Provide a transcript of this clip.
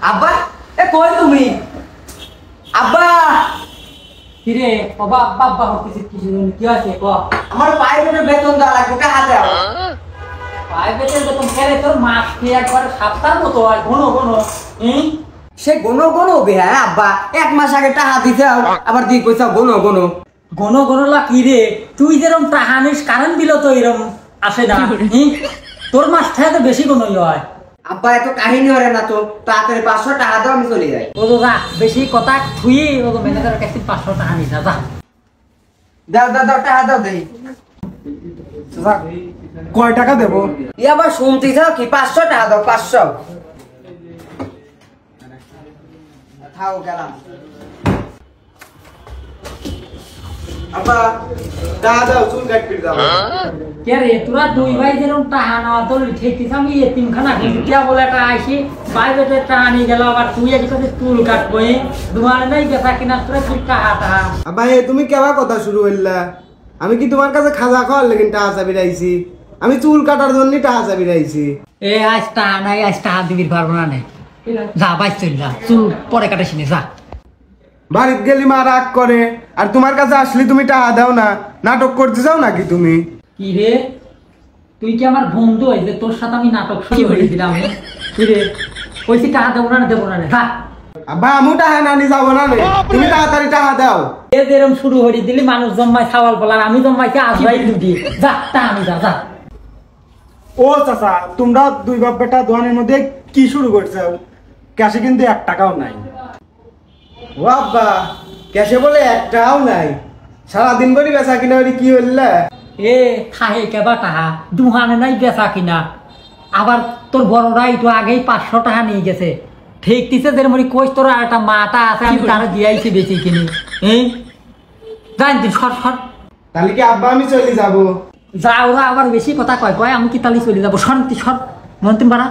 আব্বা এ কই তুমি আব্বা কিরে বাবা আব্বা আব্বা হচ্ছে কি আছে ক আমার প্রাইভেটের বেতন দেওয়া লাগবে টাকা দাও প্রাইভেটের বেতন খেলে তোর মাস কি একবার সপ্তাহ মতো আর ঘন ঘন সে গোনো গোনো বে হ্যাঁ আব্বা 1 মাস আগে টাকা দিতে আবার দি কইছাও গোনো গোনো ঘন ঘন লা কি রে তুই যেরকম টাকা নিস কারেন্ট দিল তো এরকম আসে না তোর মাস থেকে বেশি ঘনই হয় আব্বা এত কাহিনী হরে না তো তাড়াতাড়ি 500 টাকা দাও আমি চলে যাই ও যা বেশি কথা তুই ও ম্যানেজারের কাছে 500 টাকা নিস যা দাও দাও দাও টাকা দাও দেই কয় টাকা দেবো ই আবার শুনতে যাও কি 500 টাকা দাও 500 থাও গেলাম আব্বা টাকা দাও চুল কাটপিট দাও কে রে তোরা দুই ভাই যেরকম টাকা নেওয়া তোর ঠিক ঠিক আমি এতিমখানা কিয়া বলে একটা আইসি প্রাইভেটে টাকা নিয়ে গেল আবার তুই আজ কাছে চুল কাটবো তোমার নাই বেচা কিনা তোরা কি টাকা টাকা আব্বা তুমি কেবা কথা শুরু হইলা আমি কি তোমার কাছে খাজা খাওয়ার লেকিন টাকা চাবি রাইছি আমি চুল কাটার জন্য টাকা চাবি রাইছি এ আজ টাকা নাই আজ টাকা দিবি পারবো না যা বাইক চল যা চুল পরে কাটাইছি যা বাড়িতে গেলি মা রাগ করে আর তোমার কাছে আসলে তুমি টাকা দাও না নাটক করতে যাও নাকি তুমি কি রে তুই কি আমার বন্ধু হয়েছে তোর সাথে আমি নাটক শুরু করে দিলাম কি রে কইছি টাকা দেবো না দেবো না যা আব্বা আমি টাকা নানি যাবো না তুমি তাড়াতাড়ি টাকা দাও এ যেরকম শুরু করে দিলি মানুষ জম্মাই খাওয়াল বলার আমি জম্মাইকে আসবাই দুটি যা টাকা আমি যা যা ও চাচা তোমরা দুই বাপ বেটা দোকানের মধ্যে কি শুরু করছো ক্যাশে কিন্তু 1 টাকাও নাই ও আব্বা ক্যাশে বলে 1 টাকাও নাই সারাদিন করে বেচা কিনা কি হইলে এ খাহে কেবা টাকা দুহানে নাই বেচা কিনা আবার তোর বড়রা একটু আগেই 500 টাকা নিয়ে গেছে ঠিক দিছে যেরকম কইস তোর আর একটা মাটা আছে আমি তারা দিয়াইছি বেশি কিনি জানি সর সর তাহলে কি আব্বা আমি চলে যাবো যা ওরা আবার বেশি কথা কয় কয় আমি কি তালি চলে যাবো শান্তি সর মন্ত্রী বাড়া